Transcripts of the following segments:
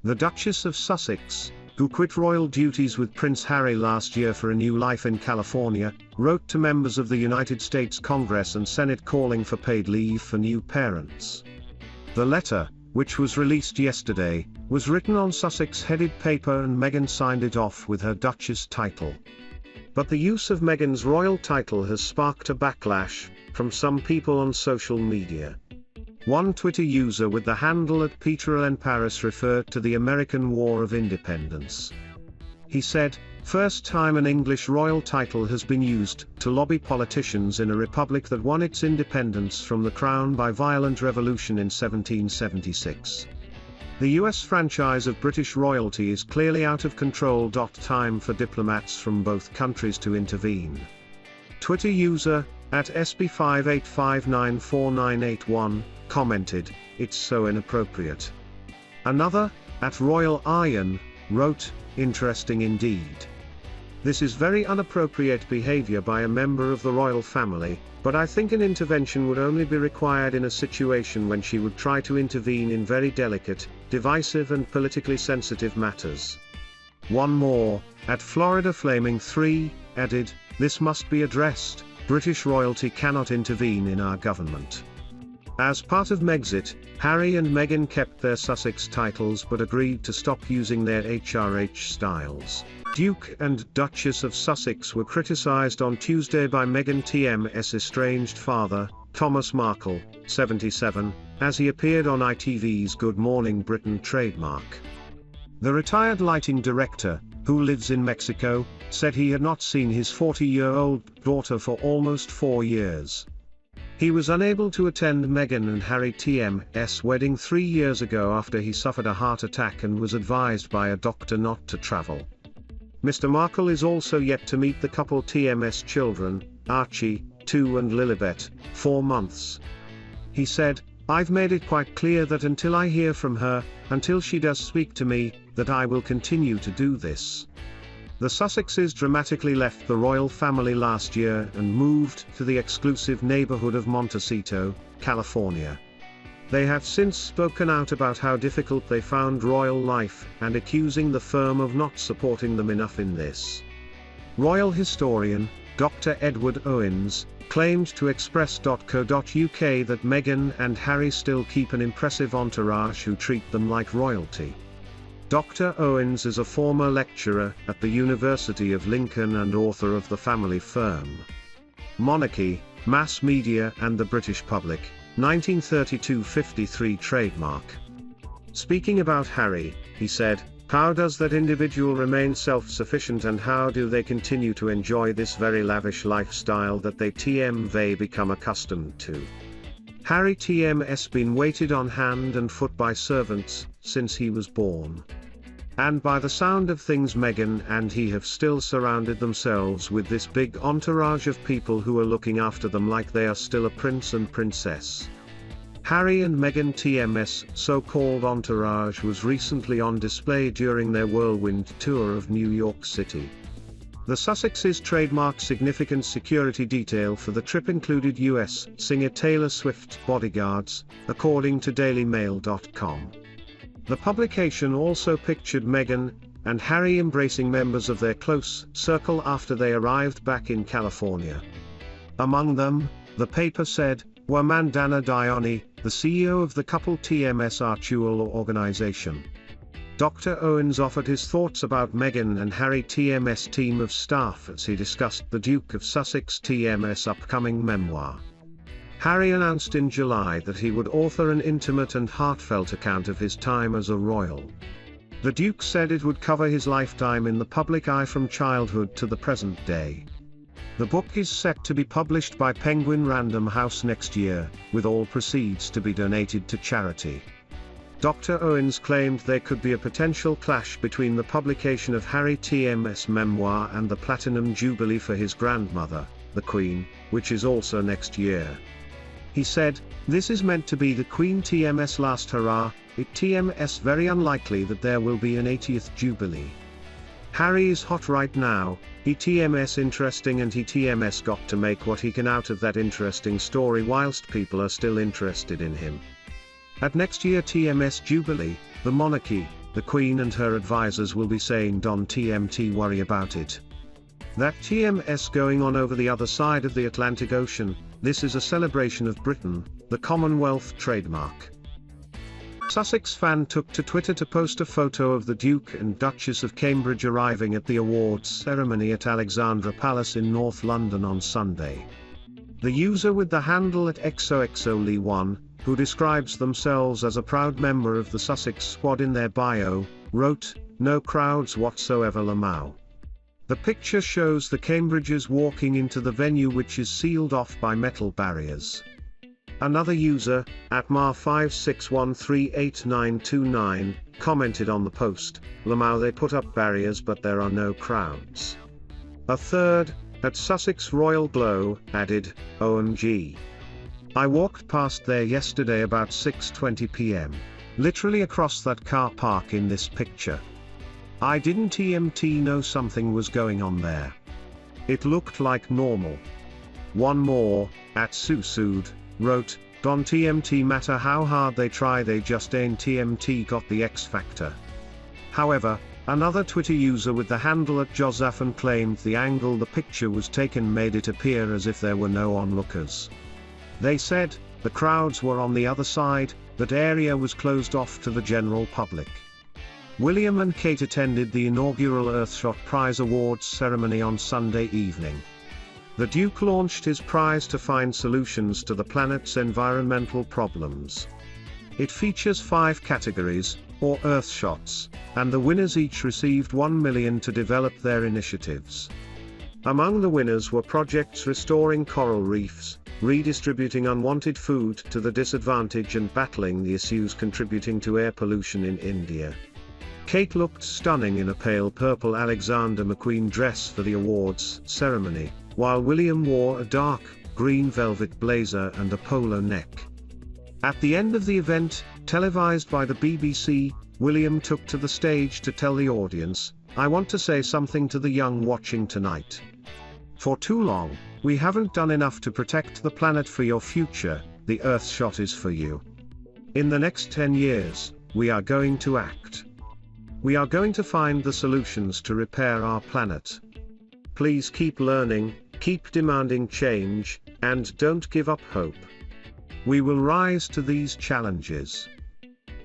The Duchess of Sussex, who quit royal duties with Prince Harry last year for a new life in California, wrote to members of the United States Congress and Senate calling for paid leave for new parents. The letter, which was released yesterday, was written on Sussex-headed paper and Meghan signed it off with her Duchess title. But the use of Meghan's royal title has sparked a backlash from some people on social media. One Twitter user with the handle @PeterLNParis referred to the American War of Independence. He said, "First time an English royal title has been used to lobby politicians in a republic that won its independence from the crown by violent revolution in 1776. The US franchise of British royalty is clearly out of control. Time for diplomats from both countries to intervene." Twitter user @SP58594981 commented, "It's so inappropriate." Another, @Royal Iron, wrote, "Interesting indeed. This is very inappropriate behavior by a member of the royal family, but I think an intervention would only be required in a situation when she would try to intervene in very delicate, divisive and politically sensitive matters." One more, @FloridaFlaming3, added, "This must be addressed. British royalty cannot intervene in our government." As part of Megxit, Harry and Meghan kept their Sussex titles but agreed to stop using their HRH styles. Duke and Duchess of Sussex were criticised on Tuesday by Meghan TM's estranged father, Thomas Markle, 77, as he appeared on ITV's Good Morning Britain trademark. The retired lighting director, who lives in Mexico, said he had not seen his 40-year-old daughter for almost 4 years. He was unable to attend Meghan and Harry TM's wedding 3 years ago after he suffered a heart attack and was advised by a doctor not to travel. Mr. Markle is also yet to meet the couple TM's children, Archie, 2 and Lilibet, 4 months. He said, "I've made it quite clear that until I hear from her, until she does speak to me, that I will continue to do this." The Sussexes dramatically left the royal family last year and moved to the exclusive neighborhood of Montecito, California. They have since spoken out about how difficult they found royal life and accusing the firm of not supporting them enough in this. Royal historian, Dr. Edward Owens, claimed to Express.co.uk that Meghan and Harry still keep an impressive entourage who treat them like royalty. Dr. Owens is a former lecturer at the University of Lincoln and author of The Family Firm. Monarchy, Mass Media and the British Public, 1932-53 trademark. Speaking about Harry, he said, "How does that individual remain self-sufficient and how do they continue to enjoy this very lavish lifestyle that they become accustomed to? Harry TM's been waited on hand and foot by servants since he was born. And by the sound of things Meghan and he have still surrounded themselves with this big entourage of people who are looking after them like they are still a prince and princess." Harry and Meghan TM's so-called entourage was recently on display during their whirlwind tour of New York City. The Sussexes trademarked significant security detail for the trip included US singer Taylor Swift's bodyguards, according to DailyMail.com. The publication also pictured Meghan and Harry embracing members of their close circle after they arrived back in California. Among them, the paper said, were Mandana Dioni, the CEO of the couple TM's Artual organization. Dr. Owens offered his thoughts about Meghan and Harry TM's team of staff as he discussed the Duke of Sussex TM's upcoming memoir. Harry announced in July that he would author an intimate and heartfelt account of his time as a royal. The Duke said it would cover his lifetime in the public eye from childhood to the present day. The book is set to be published by Penguin Random House next year, with all proceeds to be donated to charity. Dr. Owens claimed there could be a potential clash between the publication of Harry TM's memoir and the Platinum Jubilee for his grandmother, the Queen, which is also next year. He said, "This is meant to be the Queen TM's last hurrah, it TM's very unlikely that there will be an 80th Jubilee. Harry is hot right now, he TM's interesting and he TM's got to make what he can out of that interesting story whilst people are still interested in him." At next year TM's Jubilee, the monarchy, the Queen and her advisors will be saying don't TMT worry about it. That TMS going on over the other side of the Atlantic Ocean, this is a celebration of Britain, the Commonwealth trademark. Sussex fan took to Twitter to post a photo of the Duke and Duchess of Cambridge arriving at the awards ceremony at Alexandra Palace in North London on Sunday. The user with the handle at XOXOLE1, who describes themselves as a proud member of the Sussex squad in their bio, wrote, "No crowds whatsoever Lamau." The picture shows the Cambridges walking into the venue, which is sealed off by metal barriers. Another user, at Mar5613899, commented on the post, "Lamau they put up barriers but there are no crowds." A third, at Sussex Royal Glow, added, "OMG. I walked past there yesterday about 6:20 p.m. Literally across that car park in this picture. I didn't TMT know something was going on there. It looked like normal." One more, at Susud, wrote, "Don't TMT matter how hard they try, they just ain't TMT got the X factor." However, another Twitter user with the handle at Josaphan claimed the angle the picture was taken made it appear as if there were no onlookers. They said, the crowds were on the other side, that area was closed off to the general public. William and Kate attended the inaugural Earthshot Prize Awards ceremony on Sunday evening. The Duke launched his prize to find solutions to the planet's environmental problems. It features 5 categories, or Earthshots, and the winners each received $1 million to develop their initiatives. Among the winners were projects restoring coral reefs, redistributing unwanted food to the disadvantaged, and battling the issues contributing to air pollution in India. Kate looked stunning in a pale purple Alexander McQueen dress for the awards ceremony, while William wore a dark, green velvet blazer and a polo neck. At the end of the event, televised by the BBC, William took to the stage to tell the audience, "I want to say something to the young watching tonight. For too long, we haven't done enough to protect the planet for your future, the Earthshot is for you. In the next 10 years, we are going to act. We are going to find the solutions to repair our planet. Please keep learning, keep demanding change, and don't give up hope. We will rise to these challenges."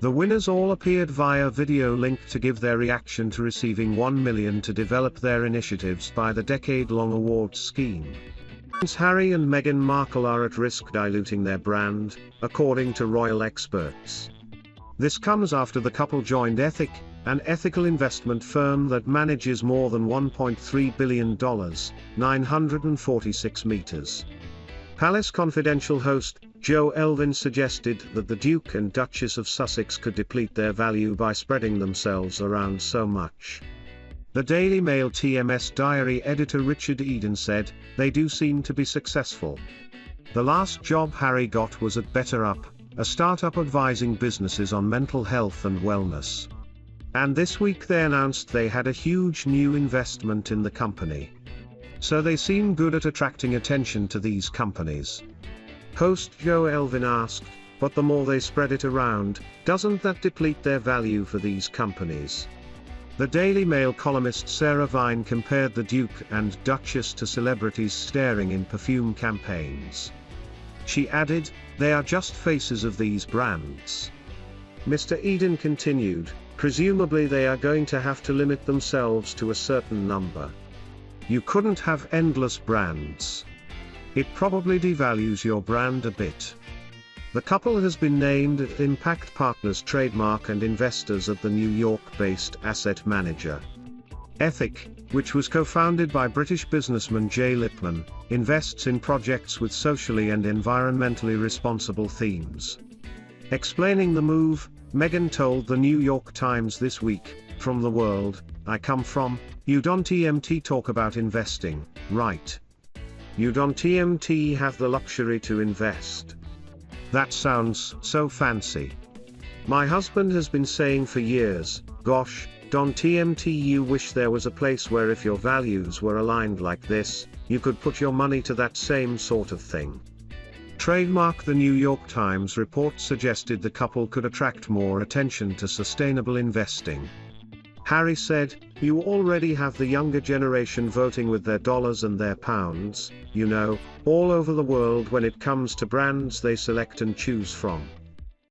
The winners all appeared via video link to give their reaction to receiving $1 million to develop their initiatives by the decade-long awards scheme. Prince Harry and Meghan Markle are at risk diluting their brand, according to royal experts. This comes after the couple joined Ethic, an ethical investment firm that manages more than $1.3 billion, 946 meters. Palace Confidential host, Joe Elvin, suggested that the Duke and Duchess of Sussex could deplete their value by spreading themselves around so much. The Daily Mail TMS diary editor Richard Eden said, "They do seem to be successful. The last job Harry got was at BetterUp, a startup advising businesses on mental health and wellness. And this week they announced they had a huge new investment in the company. So they seem good at attracting attention to these companies." Host Joe Elvin asked, "But the more they spread it around, doesn't that deplete their value for these companies?" The Daily Mail columnist Sarah Vine compared the Duke and Duchess to celebrities staring in perfume campaigns. She added, "They are just faces of these brands." Mr. Eden continued, "Presumably they are going to have to limit themselves to a certain number. You couldn't have endless brands. It probably devalues your brand a bit." The couple has been named as Impact Partners trademark and investors at the New York-based asset manager. Ethic, which was co-founded by British businessman Jay Lipman, invests in projects with socially and environmentally responsible themes. Explaining the move, Meghan told the New York Times this week, "From the world I come from, you don't TMT talk about investing, right? You don't TMT have the luxury to invest. That sounds so fancy. My husband has been saying for years, gosh, don't TMT, you wish there was a place where if your values were aligned like this, you could put your money to that same sort of thing. trademark. The New York Times report suggested the couple could attract more attention to sustainable investing. Harry said, "You already have the younger generation voting with their dollars and their pounds, all over the world when it comes to brands they select and choose from.